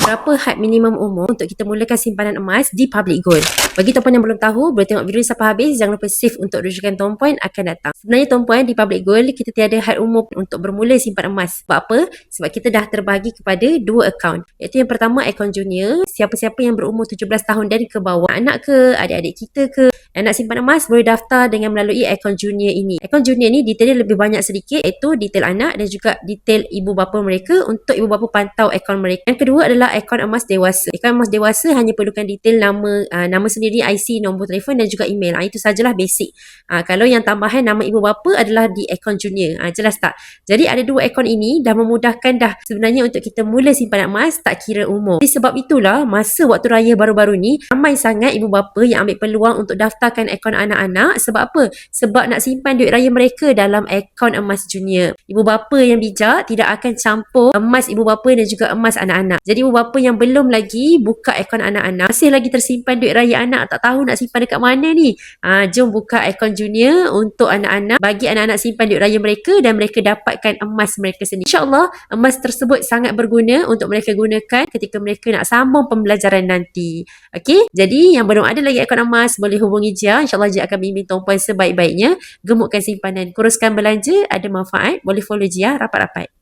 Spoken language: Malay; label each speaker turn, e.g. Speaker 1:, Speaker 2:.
Speaker 1: Berapa had minimum umur untuk kita mulakan simpanan emas di Public Gold? Bagi tuan-puan yang belum tahu, boleh tengok video sampai habis. Jangan lupa save untuk rujukan tuan-puan akan datang. Sebenarnya tuan-puan, di Public Gold kita tiada had umur untuk bermula simpan emas. Sebab apa? Sebab kita dah terbahagi kepada 2 akaun. Iaitu yang pertama, akaun junior. Siapa-siapa yang berumur 17 tahun dan ke bawah, anak ke, adik-adik kita ke, yang nak simpan emas boleh daftar dengan melalui akaun junior ini. Akaun junior ni detailnya lebih banyak sedikit, iaitu detail anak dan juga detail ibu bapa mereka untuk ibu bapa pantau akaun mereka. Yang kedua adalah akaun emas dewasa. Akaun emas dewasa hanya perlukan detail nama sendiri, IC, nombor telefon dan juga email. Itu sajalah basic. Kalau yang tambahan nama ibu bapa adalah di akaun junior. Jelas tak? Jadi ada 2 akaun ini dah memudahkan dah sebenarnya untuk kita mula simpanan emas tak kira umur. Jadi sebab itulah masa waktu raya baru-baru ni ramai sangat ibu bapa yang ambil peluang untuk daftarkan akaun anak-anak. Sebab apa? Sebab nak simpan duit raya mereka dalam akaun emas junior. Ibu bapa yang bijak tidak akan campur emas ibu bapa dan juga emas anak-anak. Jadi ibu bapa yang belum lagi buka akaun anak-anak, masih lagi tersimpan duit raya anak, tak tahu nak simpan dekat mana ni. Jom buka akaun junior untuk anak-anak, bagi anak-anak simpan duit raya mereka dan mereka dapatkan emas mereka sendiri. InsyaAllah emas tersebut sangat berguna untuk mereka gunakan ketika mereka nak sambung pembelajaran nanti. Okey, jadi yang belum ada lagi akaun emas boleh hubungi Jia. InsyaAllah Jia akan bimbing tuan-puan sebaik-baiknya. Gemukkan simpanan, kuruskan belanja, ada manfaat, boleh follow Jia rapat-rapat.